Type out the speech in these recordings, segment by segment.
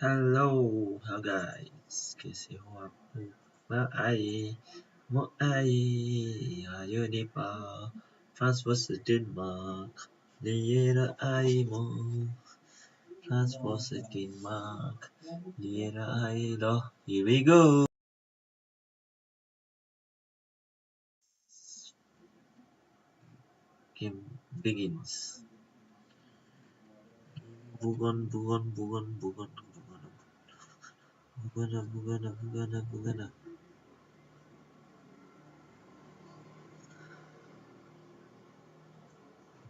Hello guys, कैसे हो आप? मैं आई आयो नेपाल France vs Denmark लिएर आए म France vs Denmark लिएर आए ल here we go. Game begins. Bugan.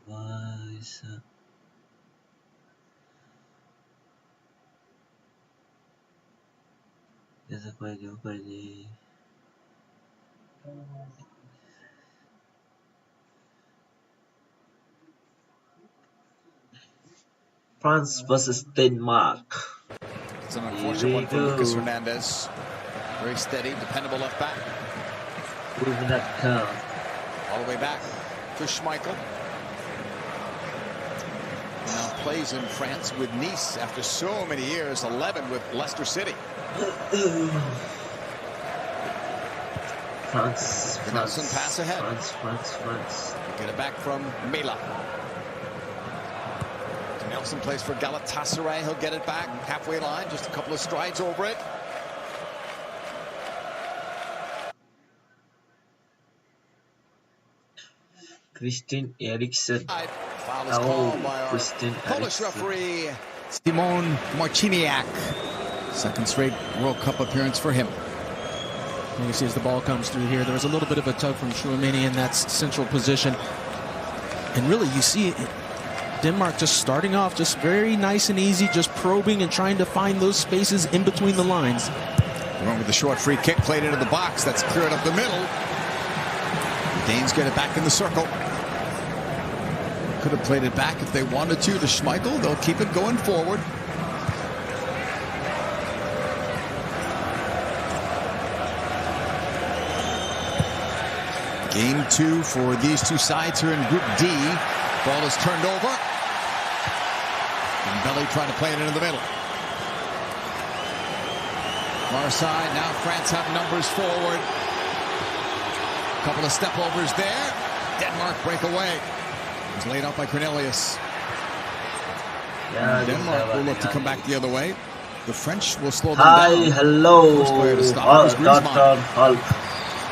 Vaisa. Essa coisa. France versus Denmark. It's an unfortunate one for Lucas Hernandez. Very steady, dependable left back. All the way back to Schmeichel. He now plays in France with Nice after so many years, 11 with Leicester City. France. Nelson pass ahead. France. Get it back from Mela. Nelson plays for Galatasaray. He'll get it back halfway line, just a couple of strides over it. Christian Eriksen. Foul is called by our Polish referee, Szymon Marciniak. Second straight World Cup appearance for him. You can see as the ball comes through here, there was a little bit of a tug from Chouameni in that central position. And really, you see Denmark just starting off just very nice and easy, just probing and trying to find those spaces in between the lines. Went with the short free kick, played into the box. That's cleared up the middle. The Danes get it back in the circle. Could have played it back if they wanted to Schmeichel. They'll keep it going forward. Game 2 for these two sides here in Group D. Ball is turned over. And Belly trying to play it into the middle. Far side, now France have numbers forward. Couple of step overs there. Denmark break away. It was laid out by Cornelius. Yeah, Denmark will look to come back the other way. The French will slow them Hi, down. hello. First player to stop is Dr. Hulk.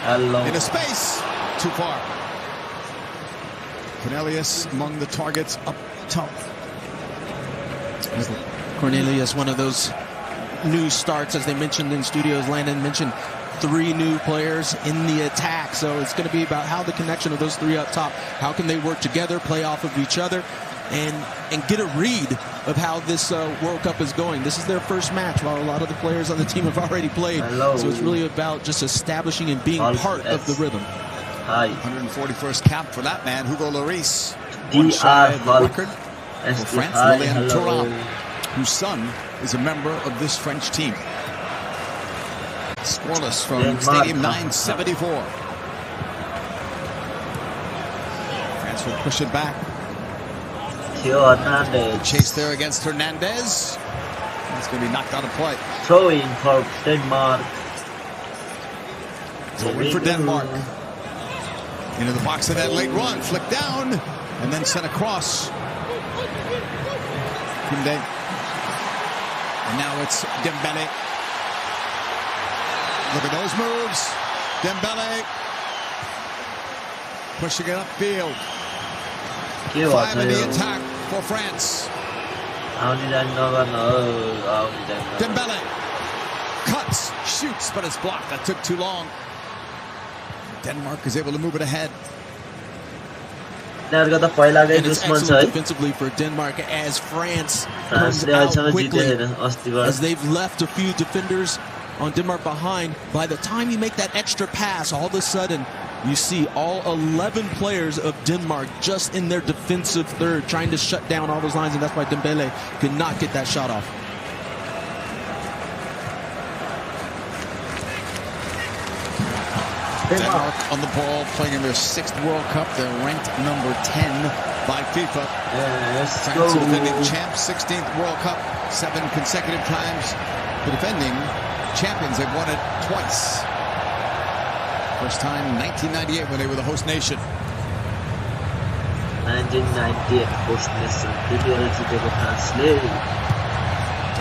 Hello. In a space, too far. Cornelius among the targets up top. Cornelius, one of those new starts, as they mentioned in studios. Landon mentioned 3 new players in the attack, so it's going to be about how the connection of those 3 up top, how can they work together, play off of each other, and get a read of how this World Cup is going. This is their first match, while a lot of the players on the team have already played. Hello. So it's really about just establishing and being part of the rhhythm. Hi. 141st cap for that man, Hugo Lloris. One shy of the record for France, Lilian Thuram, whose son is a member of this French team. Scoreless from Stadium 974. France will push it back. Chase there against Hernandez. It's going to be knocked out of play. Throw-in for Denmark. Throw-in for Denmark. Into the box of that late run. Flick down. And then sent across. Kunde. And now it's Dembele. Look at those moves. Dembele. Pushing it upfield. 5 in the attack for France. Dembele. Cuts. Shoots, but it's blocked. That took too long. Denmark is able to move it ahead. And it's excellent defensively for Denmark as France comes out quickly. As they've left a few defenders on Denmark behind, by the time you make that extra pass, all of a sudden you see all 11 players of Denmark just in their defensive third trying to shut down all those lines, and that's why Dembele could not get that shot off. Denmark on the ball, playing in their 6th World Cup. They're ranked number 10 by FIFA. Let's France go. are defending champs, 16th World Cup, 7 consecutive times. The defending champions, they've won it twice. First time 1998 when they were the host nation. 1998 host nation. त्यतिबेला जितेको फ्रान्सले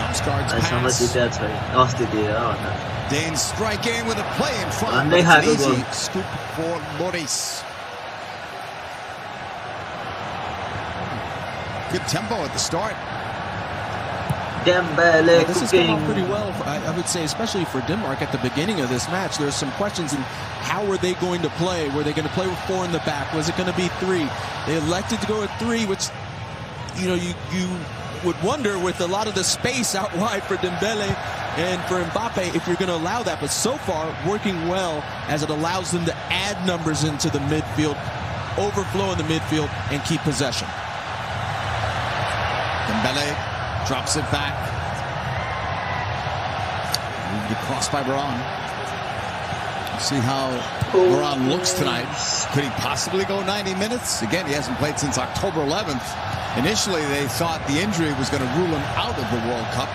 अहिलेसम्म जितेको छैन अस्ति दिएर भन्दा Danes striking with a play in front. Monday It's an had a easy goal. scoop for Lloris. Good tempo at the start. Dembele This has come out pretty well, I would say, especially for Denmark at the beginning of this match. There's some questions in how were they going to play? Were they going to play with 4 in the back? Was it going to be 3? They elected to go with 3, which, you know, you would wonder with a lot of the space out wide for Dembele and for Mbappe if you're going to allow that. But so far, working well as it allows them to add numbers into the midfield, overflow in the midfield, and keep possession. Dembele drops it back. Moved across by Varane. See how Varane looks tonight. Could he possibly go 90 minutes? Again, he hasn't played since October 11th. Initially, they thought the injury was going to rule him out of the World Cup,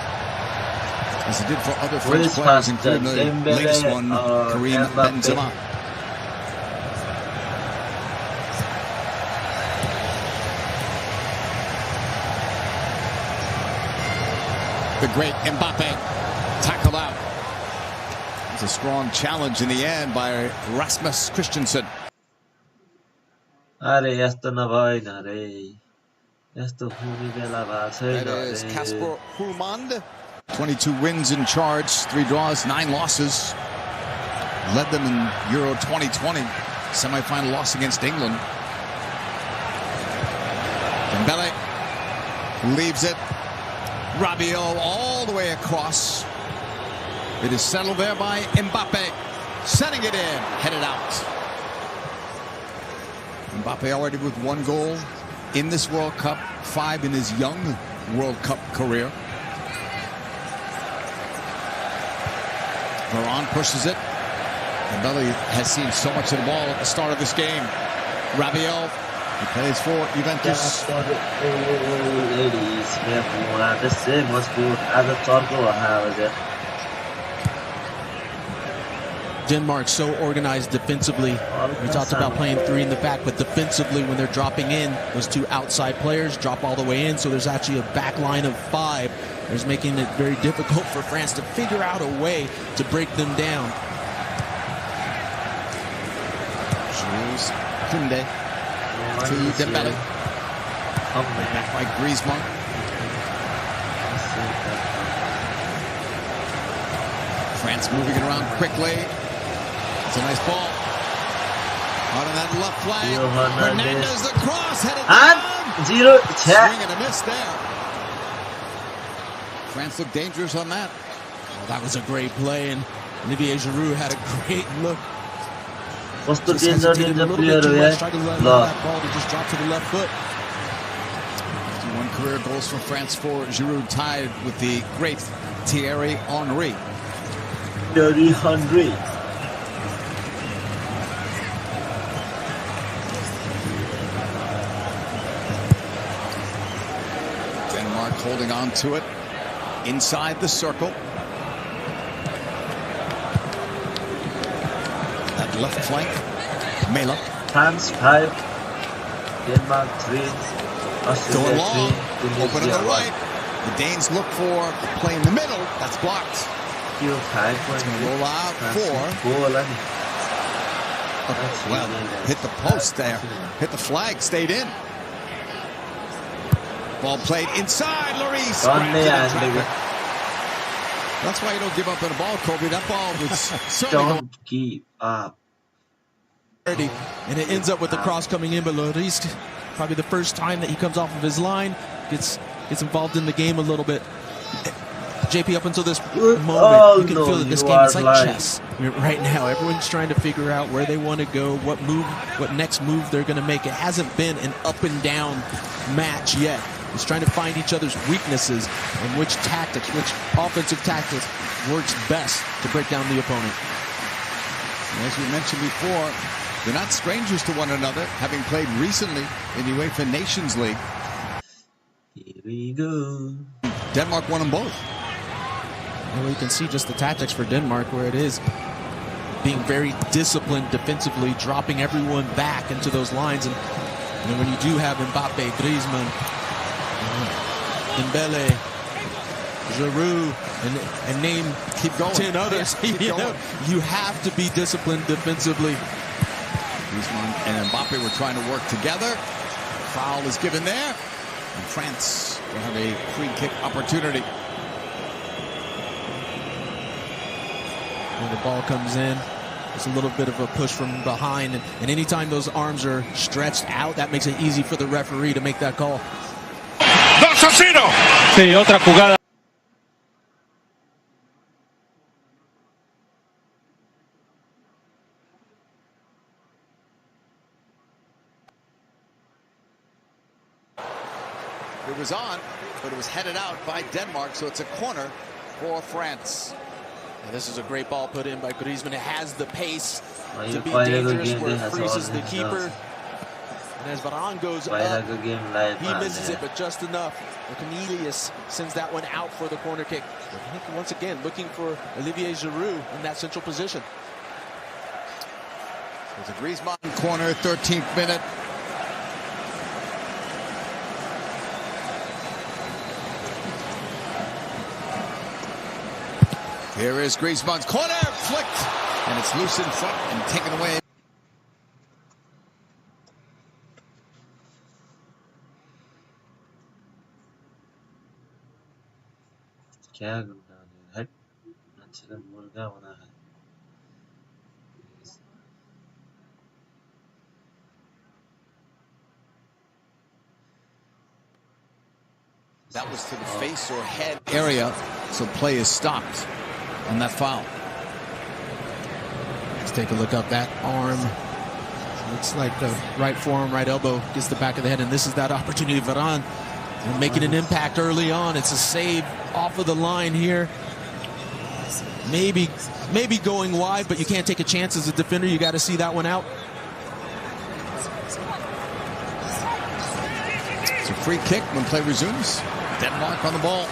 as it did for other French players, including the latest one, Karim Benzema. The great Mbappe tackled out. It's a strong challenge in the end by Rasmus Christensen. अरे यस्तो नभएन रे यस्तो हुने बेला भएको छैन That is रे Kasper Hulmand. 22 wins in charge, 3 draws, 9 losses. Led them in Euro 2020, semi-final loss against England. Dembele leaves it. Rabiot all the way across. It is settled there by Mbappe. Setting it in, headed out. Mbappe already with 1 goal in this World Cup, 5 in his young World Cup career. Varane pushes it. Dembele has seen so much of the ball at the start of this game. Rabiot, he plays for Juventus. Denmark so organized defensively. We talked about playing 3 in the back, but defensively when they're dropping in, those 2 outside players drop all the way in, so there's actually a back line of 5. It's making it very difficult for France to figure out a way to break them down. Jules Koundé to Dembele. Back by Griezmann. France moving it around quickly. It's a nice ball. Out on that left flank. Hernandez, the cross, headed down. Swing and a miss there. France looked dangerous on that. Oh, that was a great play, and Olivier Giroud had a great look. कस्तो Just danger hesitated a danger little bit player too हो much, यार tried to let ल that ball to just drop to the left foot. 51 career goals for France for Giroud, tied with the great Thierry Henry. Thierry Henry Denmark holding on to it inside the circle. That left flank, Mela. France 5 Denmark 3 Going Australia long, 3 open to the right. The Danes look for a play in the middle. That's blocked. त्यो 5 point Roll out 4. goal अनि Well, hit the post there. Hit the flag, stayed in. Ball played inside. Lloris. That's why you don't give up on a ball, Kobe. That ball was certainly going. Don't give up. And it ends up with the cross coming in, but Lloris, probably the first time that he comes off of his line, gets involved in the game a little bit. JP, up until this moment, you can feel that this game is like chess. Right now, everyone's trying to figure out where they want to go, what next move they're going to make. It hasn't been an up and down match yet. It's trying to find each other's weaknesses and which offensive tactics works best to break down the opponent. As we mentioned before, They're not strangers to one another, having played recently in the UEFA Nations League. Here we go. Denmark won them both. Well, you can see just the tactics for Denmark, where it is being very disciplined defensively, dropping everyone back into those lines. And then when you do have Mbappe, Griezmann, Dembele, Giroud, and name keep going. 10 others, you have to be disciplined defensively. Griezmann and Mbappe were trying to work together. Foul is given there. And France will have a free kick opportunity. When the ball comes in, it's a little bit of a push from behind. And anytime those arms are stretched out, that makes it easy for the referee to make that call. 2-0. Sí, otra jugada. It was on, but it was headed out by Denmark, so it's a corner for France. And this is a great ball put in by Griezmann. It has the pace to be dangerous where it freezes the keeper. And as Varane goes up, he misses it, but just enough. Cornelius sends that one out for the corner kick. I think once again looking for Olivier Giroud in that central position. There's a Griezmann corner, 13th minute. Here is Griezmann's corner, flicked, and it's loose in front and taken away. That was to the face or head area, so play is stopped on that foul. Let's take a look up that arm. Looks like the right forearm, right elbow gets the back of the head, and this is that opportunity. Varane making an impact early on. It's a save off of the line here. Maybe going wide, but you can't take a chance as a defender. You got to see that one out. It's a free kick when play resumes. Denmark on the ball.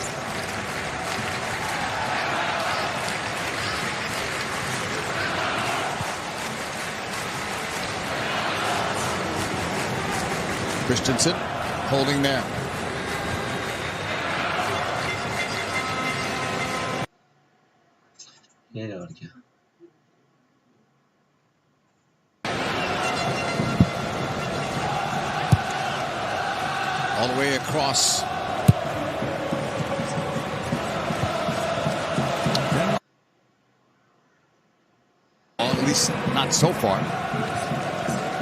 Christensen holding there. All the way across. Well, at least not so far.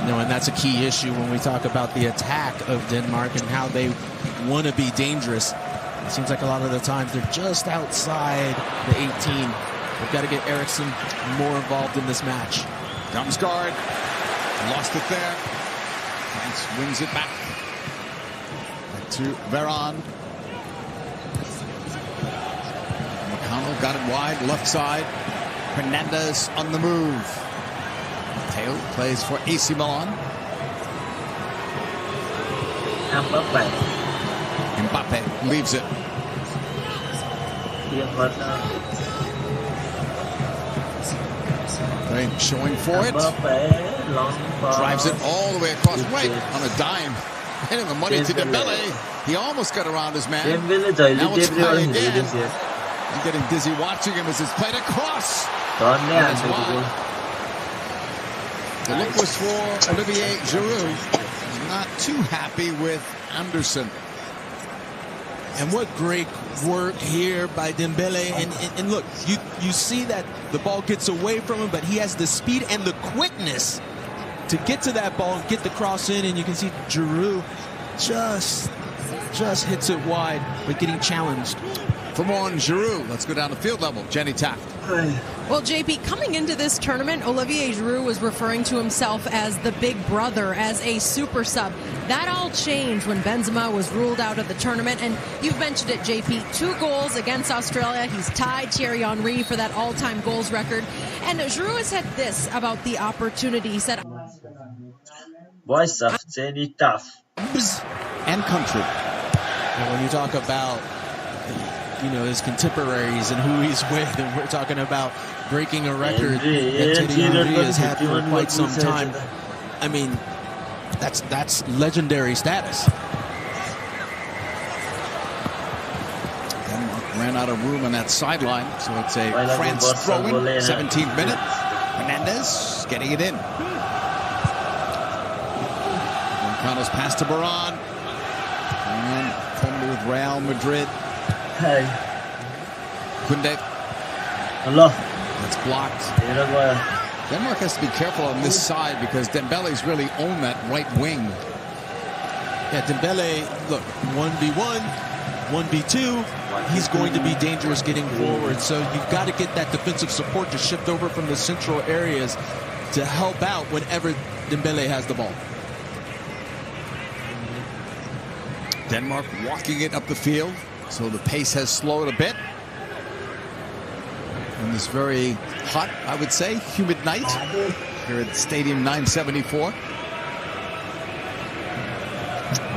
No, and that's a key issue when we talk about the attack of Denmark and how they want to be dangerous. It seems like a lot of the times they're just outside the 18. They've got to get Eriksson more involved in this match. Damsgaard lost it there. France wins it back to Varane. McConnell got it wide, left side. Hernandez on the move. Tail plays for AC Milan. Mbappe leaves it. Right, showing for it. Drives it all the way across right on a dime. Hitting the money to Dembele. He almost got around his man. Now it's play again. I'm getting dizzy watching him as it's played across. The look was for Olivier Giroud. Not too happy with Anderson. And what great work here by Dembele. And look, you see that the ball gets away from him, but he has the speed and the quickness to get to that ball and get the cross in. And you can see Giroud just hits it wide, but getting challenged. For more on Giroud, let's go down to field level. Jenny Taft. Well, JP, coming into this tournament, Olivier Giroud was referring to himself as the big brother, as a super sub. That all changed when Benzema was ruled out of the tournament. And you've mentioned it, JP, 2 goals against Australia. He's tied Thierry Henry for that all-time goals record. And Giroud has said this about the opportunity. He said, Voice of Jenny Duff. And country. And when you talk about, you know, his contemporaries and who he's with, and we're talking about breaking a record that Thierry Henry has had for quite some time. I mean, that's legendary status. Denmark ran out of room on that sideline, so it's a France throw-in, 17th minute. Hernandez getting it in. Carlos pass to Baran. And formerly with Real Madrid. Hey. Kunde. Hello. It's blocked. Denmark has to be careful on this side because Dembele's really owned that right wing. Yeah, Dembele, look, 1v1, 1v2, he's going to be dangerous getting forward. So you've got to get that defensive support to shift over from the central areas to help out whenever Dembele has the ball. Denmark walking it up the field, so the pace has slowed a bit. On this very hot, I would say, humid night here at Stadium 974.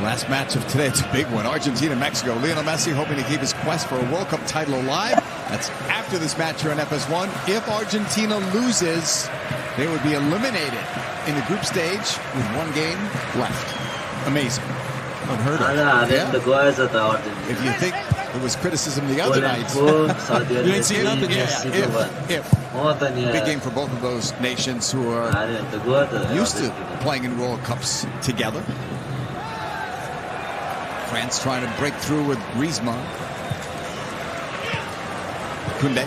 Last match of today, it's a big one. Argentina-Mexico. Lionel Messi hoping to keep his quest for a World Cup title alive. That's after this match here in FS1. If Argentina loses, they would be eliminated in the group stage with one game left. Amazing. Unheard of. Yeah. If you think there was criticism the other night, you ain't seen nothing yet. If. Big game for both of those nations who are used to playing in World Cups together. France trying to break through with Griezmann. Kunde.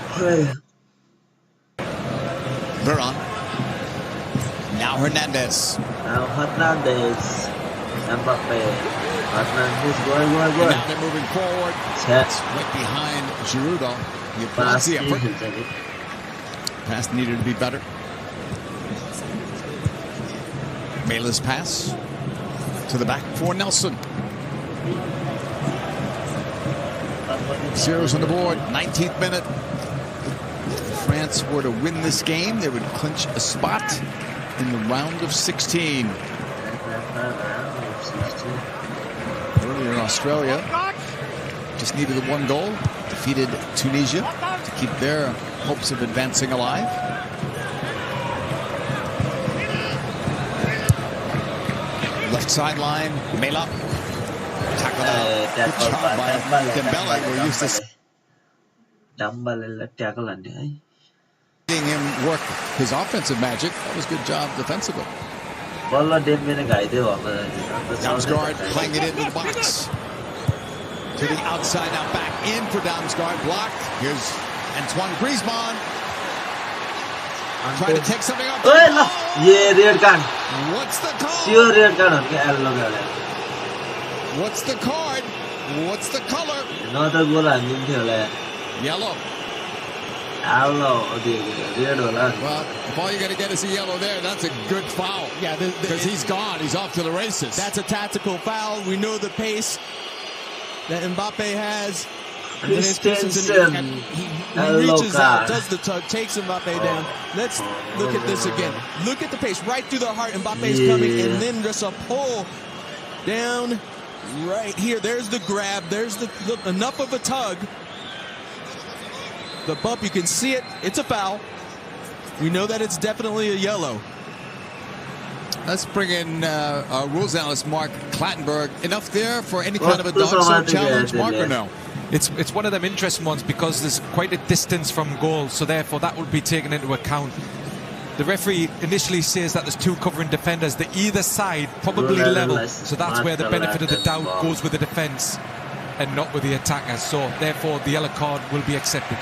Veron. Now Hernandez. Mbappe. Hernandez going. Now they're moving forward. It's right behind Giroud. He applauds the effort. Pass needed to be better. Mela's pass to the back for Nelson. Zeros on the board. 19th minute. If France were to win this game, they would clinch a spot in the round of 16. Earlier in Australia, just needed the one goal, defeated Tunisia to keep their hopes of advancing alive. Left sideline, Mela. Tackle out. Good job by Dembele. We're used to seeing him work his offensive magic. That was a good job defensively. Damsgaard playing it into the box. To the outside, now back in for Damsgaard. Blocked. Here's Antoine Griezmann. Trying to take something off. Red card. What's the call? Sure, red card. What's the card? What's the color? Another goal. Yellow. Well, if all you got to get is a yellow there, that's a good foul. Yeah, because he's gone. He's off to the races. That's a tactical foul. We know the pace that Mbappe has. Christensen. He reaches out, does the tug, takes Mbappe down. Let's look at this again. Look at the pace right through the heart. Mbappe's coming, and then just a pull down right here. There's the grab. There's the enough of a tug. The bump, you can see it. It's a foul. We know that it's definitely a yellow. Let's bring in our rules analyst, Mark Clattenburg. Enough there for any kind of a dog challenge, Mark, or no? It's one of them interesting ones because there's quite a distance from goal, so therefore that will be taken into account. The referee initially says that there's two covering defenders. The either side probably level, so that's where the benefit of the doubt goes with the defence and not with the attackers. So therefore the yellow card will be accepted.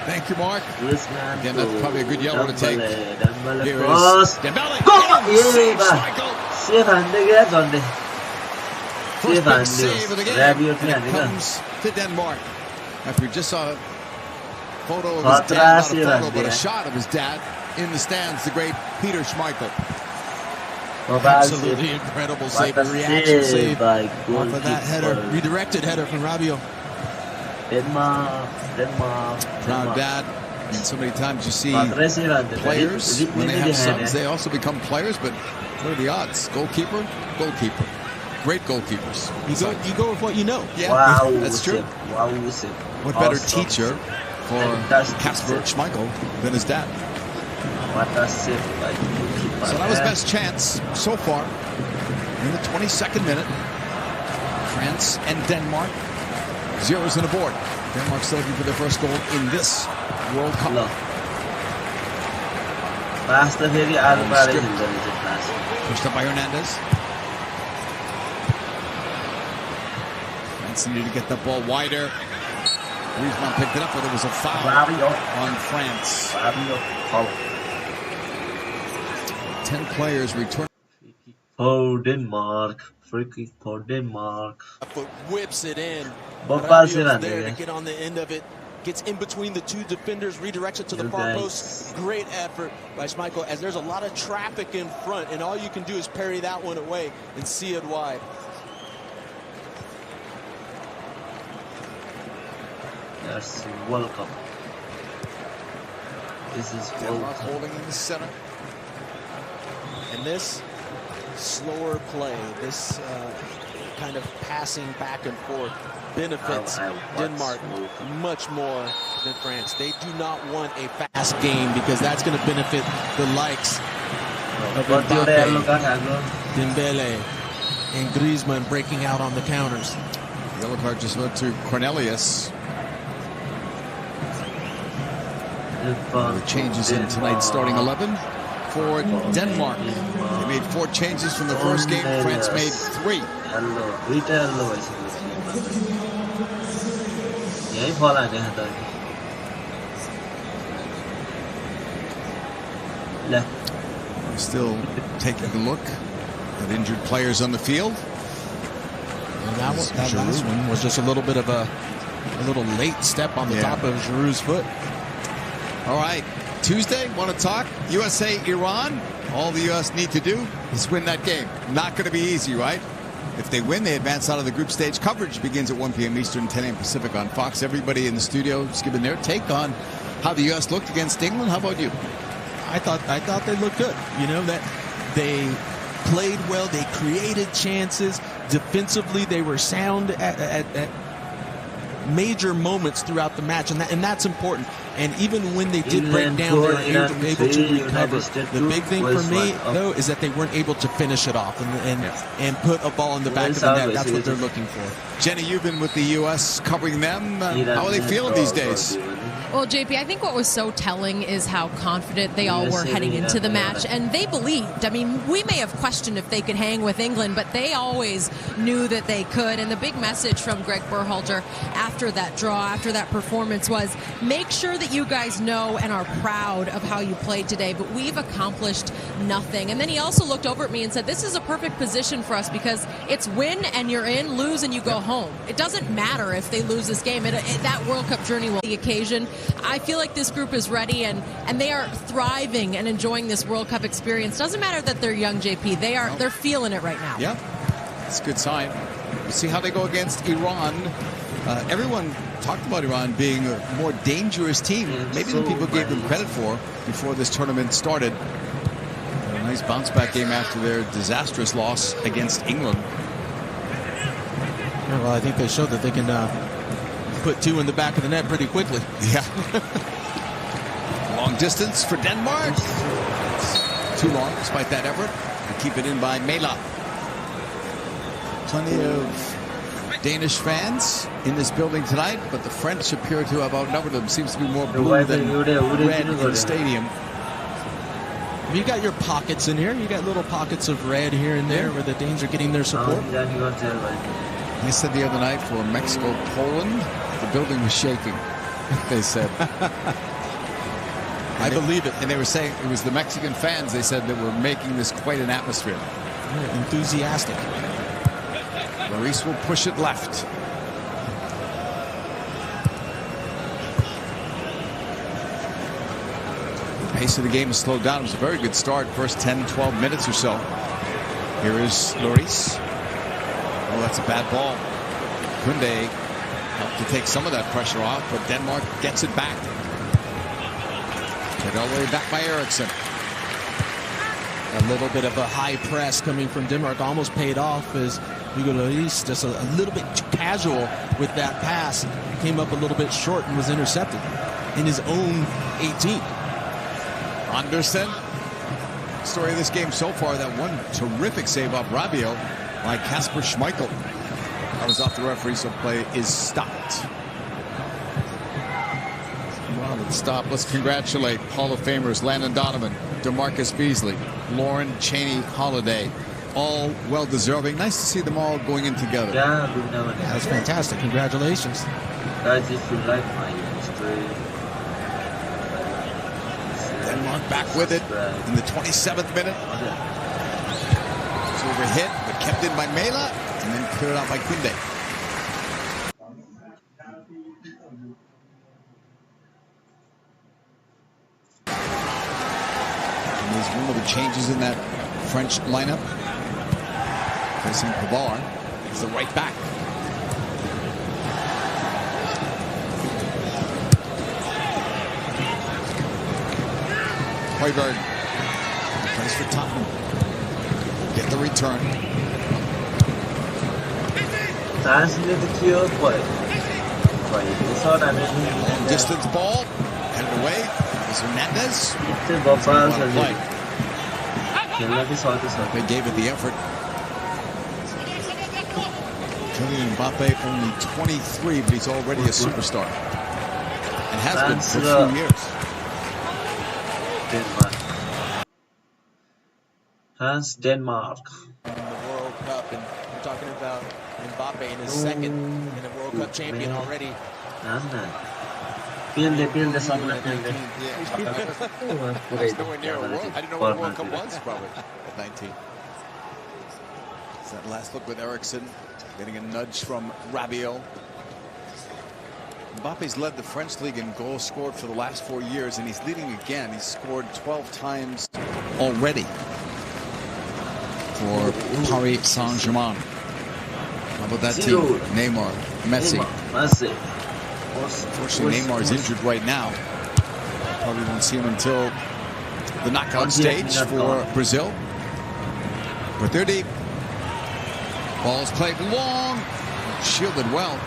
Thank you, Mark. Again, that's probably a good yellow to take. Here is Dembele. First big save of the game. And it comes to Denmark. After we just saw a photo of his dad, not a photo, but a shot of his dad in the stands, the great Peter Schmeichel. Absolutely incredible save, a reaction save off of that header, redirected header from Rabiot. Denmark. Proud dad. And so many times you see players, when they have subs, they also become players, but what are the odds? Goalkeeper, goalkeeper. Great goalkeepers. You go with what you know. Yeah, wow, that's true. Wow, what better teacher for Kasper Schmeichel than his dad? What a save by goalkeeper. So that was best chance so far in the 22nd minute. France and Denmark, zeros on the board. Denmark's looking for their first goal in this World Cup. Pushed up by Hernandez. France needed to get the ball wider. Griezmann picked it up, but there was a foul on France. 10 players return. For Denmark. Free kick for Denmark. But whips it in. There to get on the end of it. Gets in between the two defenders, redirects it to the far post. Great effort by Schmeichel, as there's a lot of traffic in front, and all you can do is parry that one away and see it wide. That's World Cup. This is Denmark holding in the center. And this slower play, this kind of passing back and forth benefits Denmark much more than France. They do not want a fast game because that's going to benefit the likes of Mbappe, Dembele, and Griezmann breaking out on the counters. The yellow card just went to Cornelius. The changes in tonight's starting 11 for Denmark. They made 4 changes from the first game. France made 3. Still taking a look at injured players on the field. And that last one was just a little bit of a little late step on the top of Giroud's foot. All right, Tuesday, want to talk USA, Iran. All the U.S. need to do is win that game. Not going to be easy, right? If they win, they advance out of the group stage. Coverage begins at 1 p.m. Eastern, 10 a.m. Pacific on Fox. Everybody in the studio is giving their take on how the U.S. looked against England. How about you? I thought they looked good. You know, that they played well. They created chances. Defensively, they were sound at major moments throughout the match, and that's important. And even when they did break down, they were able to recover. The big thing for me, though, is that they weren't able to finish it off and put a ball in the back of the net. That's what they're looking for. Jenny, you've been with the U.S. covering them. How are they feeling these days? Well, JP, I think what was so telling is how confident they all were heading into the match, and they believed. I mean, we may have questioned if they could hang with England, but they always knew that they could. And the big message from Greg Berhalter after that draw, after that performance, was make sure that you guys know and are proud of how you played today, but we've accomplished nothing. And then he also looked over at me and said, this is a perfect position for us because it's win and you're in, lose and you go home. It doesn't matter if they lose this game. That World Cup journey will be the occasion. I feel like this group is ready and they are thriving and enjoying this World Cup experience. Doesn't matter that they're young, JP. They're feeling it right now. Yeah, it's a good sign. We'll see how they go against Iran. Everyone talked about Iran being a more dangerous team, maybe than people gave them credit for before this tournament started. A nice bounce-back game after their disastrous loss against England. Yeah, well, I think they showed that they can put 2 in the back of the net pretty quickly. Yeah. Long distance for Denmark. Too long, despite that effort. And keep it in by Mela. Plenty of Danish fans in this building tonight, but the French appear to have outnumbered them. Seems to be more blue than red in the stadium. You got your pockets in here. You got little pockets of red here and there where the Danes are getting their support. They said the other night for Mexico, Poland, the building was shaking, they said. I believe it. And they were saying it was the Mexican fans, they said, that were making this quite an atmosphere. Yeah, enthusiastic. Maurice will push it left. The pace of the game has slowed down. It was a very good start, first 10, 12 minutes or so. Here is Lloris. Oh, that's a bad ball. Kunde helped to take some of that pressure off, but Denmark gets it back. Played all the way back by Eriksson. A little bit of a high press coming from Denmark almost paid off as Hugo Lloris just a little bit too casual with that pass. Came up a little bit short and was intercepted in his own 18. Andersen. Story of this game so far, that one terrific save off Rabiot by Kasper Schmeichel. That was off the referee, so play is stopped. Well, let's stop. Let's congratulate Hall of Famers Landon Donovan, DeMarcus Beasley, Lauren Cheney Holiday. All well-deserving. Nice to see them all going in together. Yeah, that's fantastic. Congratulations. Guys, if you like my stream, Denmark back with it in the 27th minute. It's overhit, but kept in by Mela, and then cleared out by Kunde. And there's one of the changes in that French lineup. Facing Pavard is the right back. Højbjerg plays for Tottenham. Get the return. Long distance ball. Headed away. Is Hernandez. They gave it the effort. Kylian Mbappe, only 23, but he's already a superstar. And has been for a few years. France, Denmark. In the World Cup, and we're talking about Mbappe in his second in a World Cup champion already. Pilde samla pilde. Nowhere near a World. I didn't know what a World Cup was, probably, at 19. It's that last look with Eriksson, getting a nudge from Rabiot. Mbappe's led the French league in goals scored for the last 4 years, and he's leading again. He's scored 12 times already for Paris Saint-Germain. How about that team? Neymar, Messi. Unfortunately, Neymar is injured right now. Probably won't see him until the knockout stage for Brazil. But they're deep. Ball's played long, shielded well.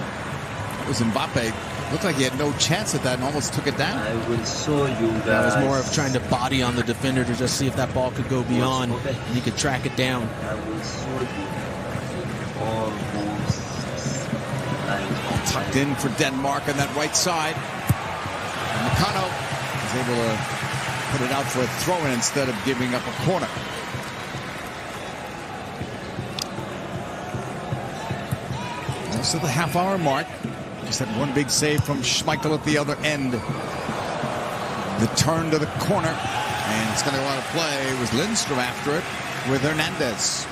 It was Mbappe. Looked like he had no chance at that and almost took it down. I will show you guys. That was more of trying to body on the defender to just see if that ball could go beyond and he could track it down. I will show you almost like tucked in for Denmark on that right side. And Nakano is able to put it out for a throw-in instead of giving up a corner. Also the half-hour mark. Just that one big save from Schmeichel at the other end. The turn to the corner, and it's going to go out of play. It was Lindstrom after it with Hernandez.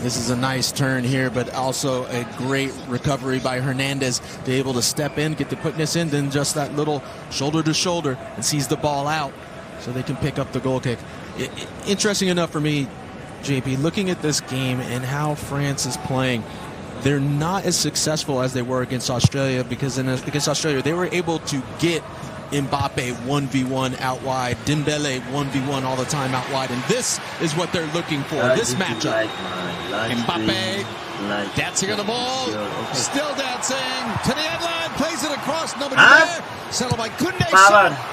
This is a nice turn here, but also a great recovery by Hernandez. They're able to step in, get the quickness in, then just that little shoulder to shoulder and sees the ball out so they can pick up the goal kick. Interesting enough for me, JP, looking at this game and how France is playing, they're not as successful as they were against Australia, because against Australia they were able to get Mbappe 1v1 out wide, Dembele 1v1 all the time out wide, and this is what they're looking for. This matchup. Mbappe dancing on the ball, still dancing to the end line, plays it across, nobody there. Settled by Kunde,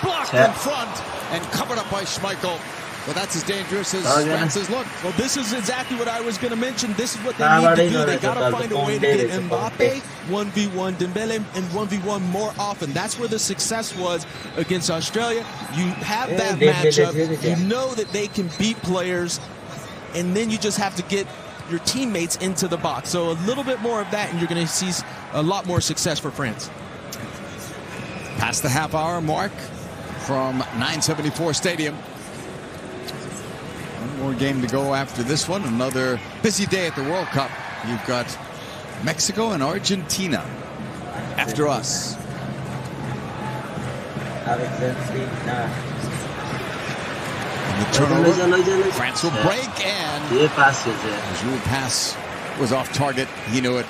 blocked in front and covered up by Schmeichel. Well, that's as dangerous as France's look. Well, this is exactly what I was going to mention. This is what they need to do. They got to find a way to get Mbappe 1v1, Dembele and 1v1 more often. That's where the success was against Australia. You have that matchup. You know that they can beat players, and then you just have to get your teammates into the box. So a little bit more of that, and you're going to see a lot more success for France. Past the half-hour mark from 974 Stadium. One more game to go after this one. Another busy day at the World Cup. You've got Mexico and Argentina after us. And the turnover. France will break, and Giroud pass was off target. He knew it.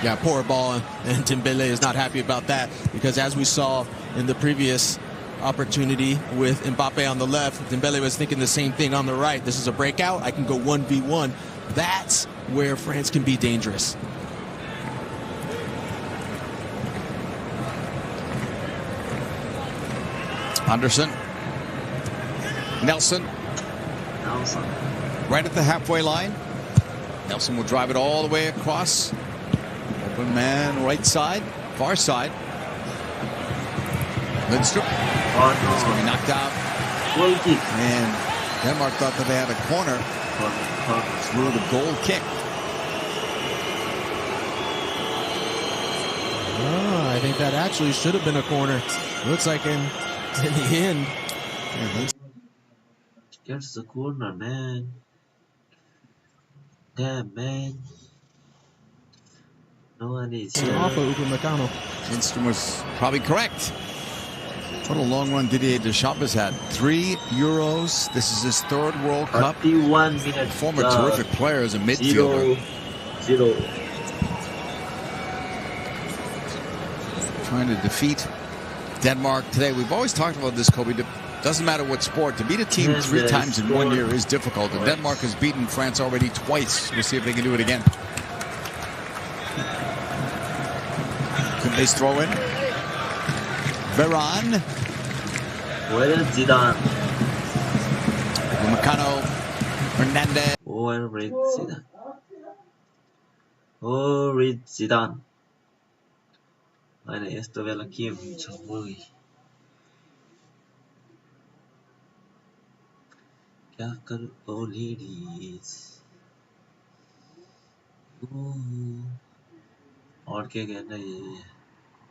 Yeah, poor ball, and Dembele is not happy about that because as we saw in the previous opportunity with Mbappe on the left, Dembele was thinking the same thing on the right. This is a breakout. I can go 1v1. That's where France can be dangerous. Anderson. Nelson. Right at the halfway line. Nelson will drive it all the way across. Open man, right side, far side. Lindstrom. He's going to be knocked out. And Denmark thought that they had a corner through the goal kick. I think that actually should have been a corner. Looks like in the end. Gets the corner, man. Damn, man. No one is here. Off of Upamecano. Lindstrom was probably correct. What a long run Didier Deschamps has had. 3 Euros. This is his 3rd World Cup. 31 minutes. Former terrific player as a midfielder. 0-0. Trying to defeat Denmark today. We've always talked about this, Kobe. Doesn't matter what sport. To beat a team 3 times in 1 year is difficult. And Denmark has beaten France already twice. We'll see if they can do it again. Could they throw in? Varane. Where is Zidane? Upamecano. Hernandez. Where is Zidane? Where is Zidane? Meine erste Welle Kim Jong-un. क्या कर ओ ladies? और क्या कहना है?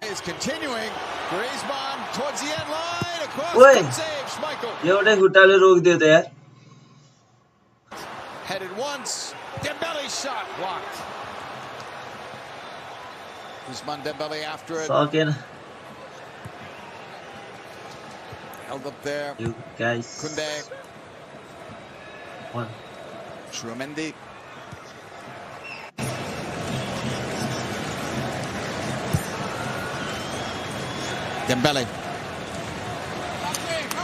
Is continuing. Griezmann towards the end line. Across Wait. save. Schmeichel. एउटा खुट्टाले रोक दियो त यार. Headed once. Dembele shot blocked. Ousmane Dembele after it. सकेन. Held up there. You guys. Koundé. One. Chouameni. Dembele.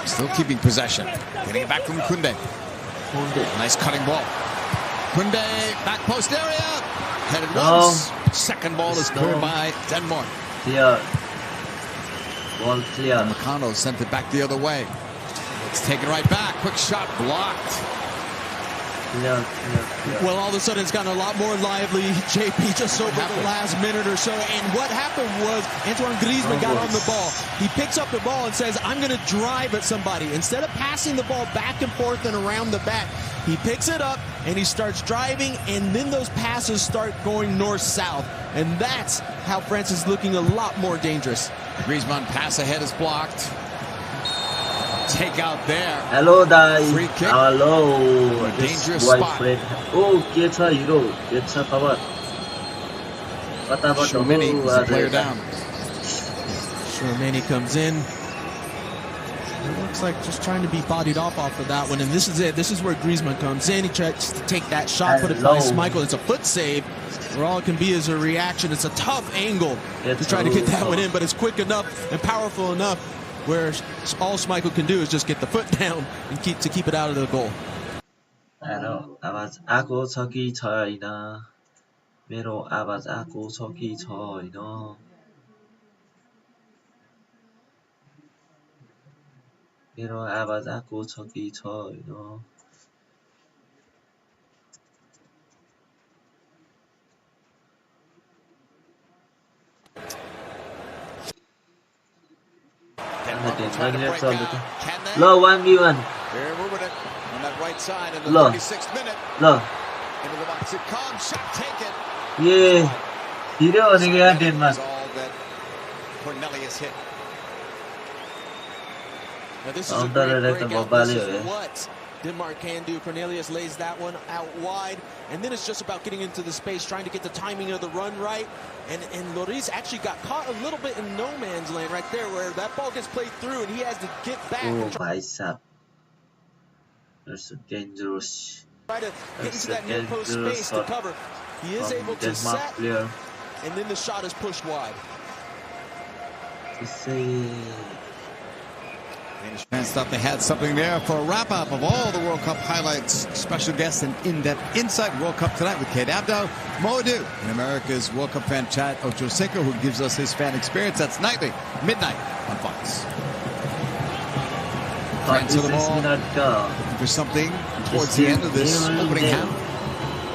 Still keeping possession. Getting it back from Koundé. Nice cutting ball. Koundé, back post area. Headed once. Second ball is cleared by Denmark. Clear. Ball clear. Upamecano sent it back the other way. It's taken right back. Quick shot blocked. Clear. Well, all of a sudden it's gotten a lot more lively, JP, just over the last minute or so. And what happened was Antoine Griezmann got on the ball. He picks up the ball and says, I'm going to drive at somebody. Instead of passing the ball back and forth and around the back, he picks it up and he starts driving, and then those passes start going north-south. And that's how France is looking a lot more dangerous. Griezmann pass ahead is blocked. Take out there. Hello, guys. Free kick. Hello. Dangerous spot. Oh, के छ हिरो? के छ खबर? कताबाट Chouameni is the player down. Chouameni comes in. It looks like just trying to be bodied off of that one. And this is it. This is where Griezmann comes in. He tries to take that shot, put it by Schmeichel. It's a foot save. Where all it can be is a reaction. It's a tough angle to try to get that one in, but it's quick enough and powerful enough where all Schmeichel can do is just get the foot down and keep it out of the goal. आवाज आको छ कि छैन? मेरो आवाज आको छ कि छैन? मेरो आवाज आको छ कि छैन? ल 1v1 They're moving it on that right side in the 36th minute. ल Into the box it comes. Shot taken. ए हिरो भनेको यहाँ Denmark. All that Cornelius hit. Now this is a great breakout. This is what Denmark can do. Cornelius lays that one out wide, and then it's just about getting into the space, trying to get the timing of the run right. And Lloris actually got caught a little bit in no man's land right there, where that ball gets played through, and he has to get back. Oh, भाई साहब. That's so dangerous. Try to get into that near post space to cover. He is able to set, and then the shot is pushed wide. Danish fans thought they had something there for a wrap-up of all the World Cup highlights. Special guests and in-depth insight World Cup tonight with Kate Abdo, Moadu, and America's World Cup fan Chad Ochocinco, who gives us his fan experience. That's nightly, midnight on Fox. France to the ball, looking for something towards the end of this opening half.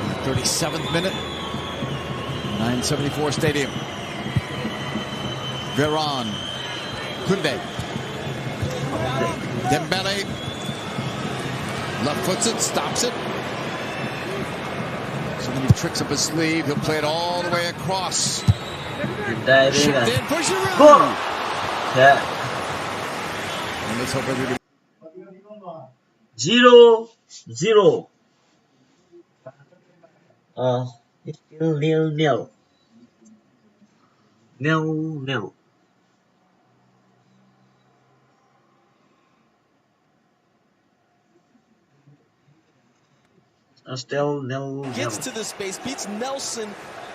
In the 37th minute, 974 Stadium. Veron, Koundé, Dembele, left foots it, stops it. So many tricks up his sleeve. He'll play it all the way across. Shipped in for Giroud. Yeah. And let's hope everybody. 0-0. It's still nil-nil. Nil-nil. Still nil-nil. Gets to the space, beats Nelson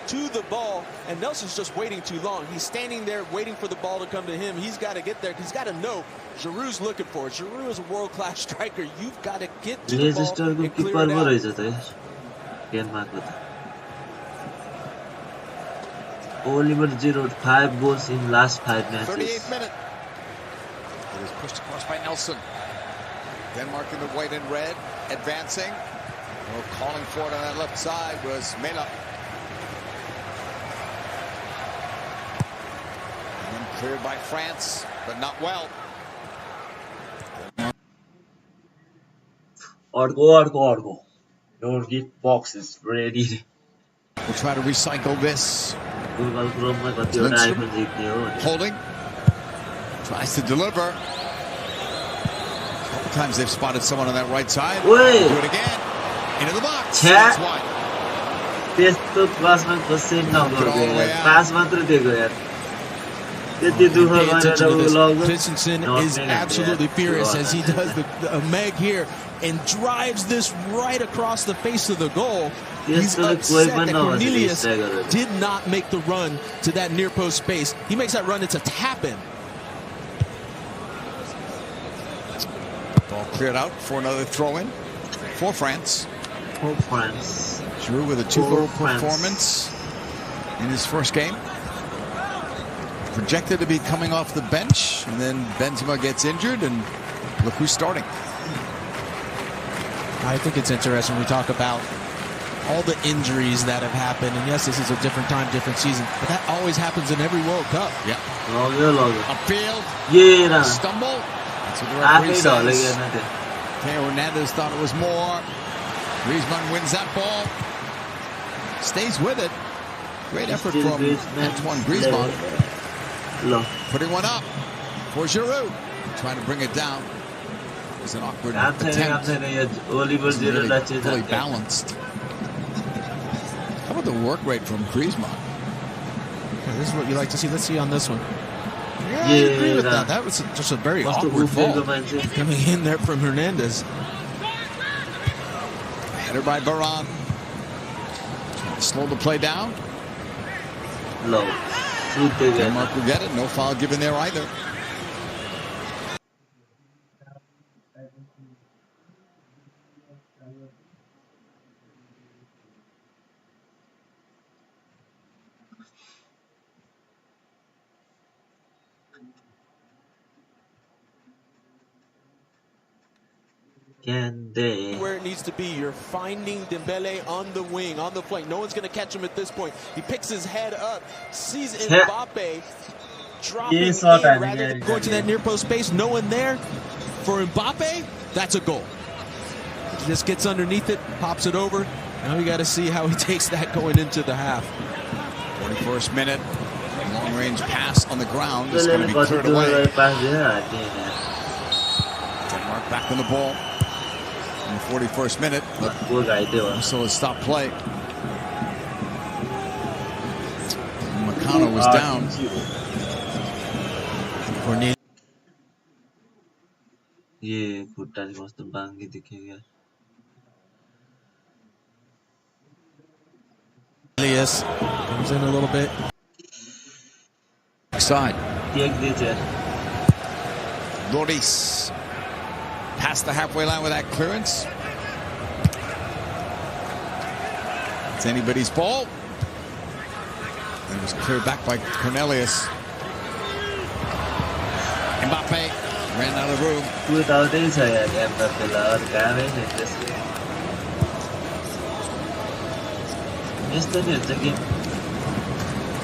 to the ball, and Nelson's just waiting too long. He's standing there waiting for the ball to come to him. He's got to get there. He's got to know Giroud's looking for it. Giroud is a world-class striker. You've got to get to the ball and clear it out. Oliver Giroud, 5 goals in last 5 matches. 38th minute. It is pushed across by Nelson. Denmark in the white and red, advancing. Well, calling for it on that left side was Mela. And then cleared by France, but not well. Argo. Your gift box is ready. We'll try to recycle this. Holding. Tries to deliver. A couple times they've spotted someone on that right side. Do it again. Into the box. That's one. Christensen is absolutely furious as he does a Meg here and drives this right across the face of the goal. He's upset that Cornelius did not make the run to that near post space. He makes that run, it's a tap-in. Ball cleared out for another throw-in for France. Giroud with a 2-goal performance in his first game. Projected to be coming off the bench, and then Benzema gets injured, and look who's starting. I think it's interesting we talk about all the injuries that have happened, and yes, this is a different time, different season, but that always happens in every World Cup. Yeah. Upfield. Stumble. That's what the referee says. Theo Hernandez thought it was more. Griezmann wins that ball. Stays with it. Great effort from Antoine Griezmann. Putting one up for Giroud. Trying to bring it down. It was an awkward attempt. Really fully balanced. How about the work rate from Griezmann? Yeah, this is what you like to see. Let's see on this one. Yeah, I agree with that. That was just a very awkward ball coming in there from Hernandez. Header by Baran. Slow the play down. Low. Denmark will get it. No foul given there either. Where it needs to be. You're finding Dembele on the wing, on the flank. No one's going to catch him at this point. He picks his head up, sees Mbappe dropping in rather than going to that near post space. No one there for Mbappe. That's a goal. He just gets underneath it, pops it over. Now we got to see how he takes that going into the half. 41st minute. Long-range pass on the ground is going to be cleared away. Denmark back on the ball. In the 41st minute, but so a stop play. Makano was down. Cornelius comes in a little bit. Side. DJ. Loris. Past the halfway line with that clearance. It's anybody's ball. It was cleared back by Cornelius. Mbappe ran out of the room.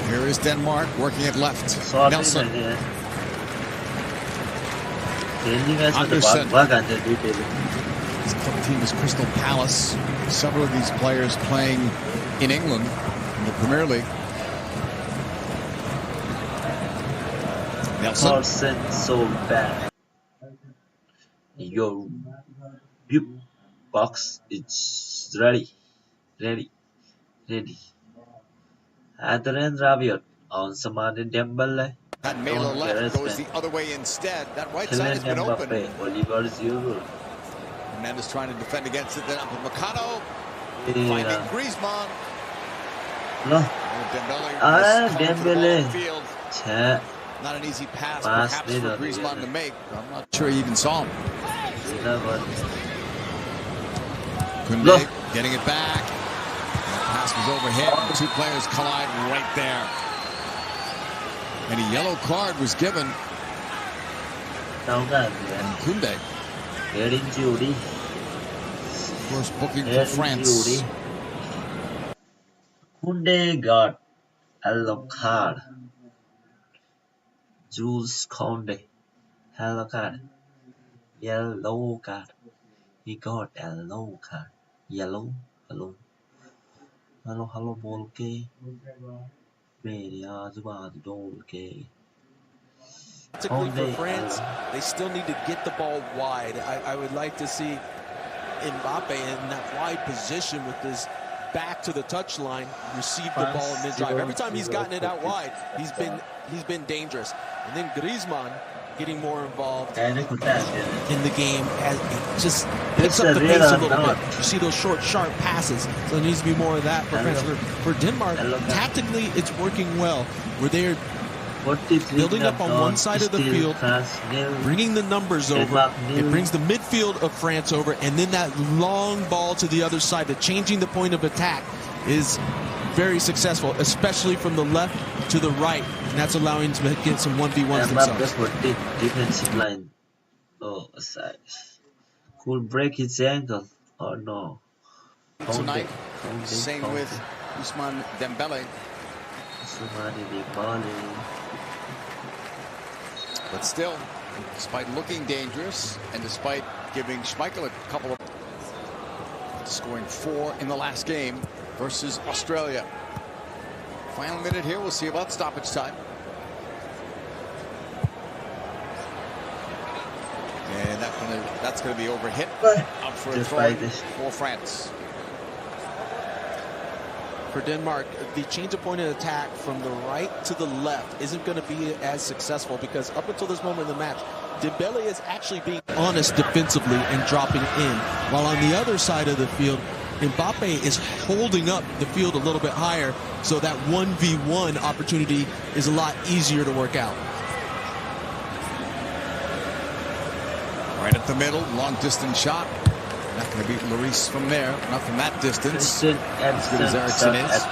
Here is Denmark working it left. Nelson. Anderson. This club team is Crystal Palace. Several of these players playing in England in the Premier League. Nelson. So bad. Your box is ready. Adrian Rabiot on Samani Dembele. That Melo left goes the other way instead. That right side has been open. Oliver Giroud. Hernandez trying to defend against it. Then up with Mercado. Finding Griezmann. No. Dembele. Not an easy pass, perhaps, for Griezmann to make. I'm not sure he even saw him. Kunde getting it back. That pass was overhit. Two players collide right there. And a yellow card was given. And Kunde. Of course, booking for France. Kunde got yellow card. Jules Conde, yellow card. He got yellow card. Hello, Molke. Particularly for France, they still need to get the ball wide. I would like to see Mbappe in that wide position with his back to the touchline, receive the ball in mid-drive. Every time he's gotten it out wide, he's been dangerous. And then Griezmann getting more involved in the game as it just picks up the pace a little bit. You see those short, sharp passes. So there needs to be more of that for France. For Denmark, tactically, it's working well. Where they're building up on one side of the field, bringing the numbers over. It brings the midfield of France over, and then that long ball to the other side, the changing the point of attack is very successful, especially from the left to the right, and that's allowing them to get some 1v1s themselves. Defensive line. Oh, aside. Could break his ankle. Oh no. Tonight, same with Ousmane Dembele. But still, despite looking dangerous and despite giving Schmeichel a couple of scoring 4 in the last game versus Australia. Final minute here. We'll see about stoppage time. And that's going to be overhit. Up for a throw for France. For Denmark, the change of point of attack from the right to the left isn't going to be as successful because up until this moment in the match, Dembele is actually being honest defensively and dropping in. While on the other side of the field, Mbappe is holding up the field a little bit higher, so that 1v1 opportunity is a lot easier to work out. Right at the middle, long distance shot. Not going to beat Lloris from there, not from that distance. As good as Eriksson is.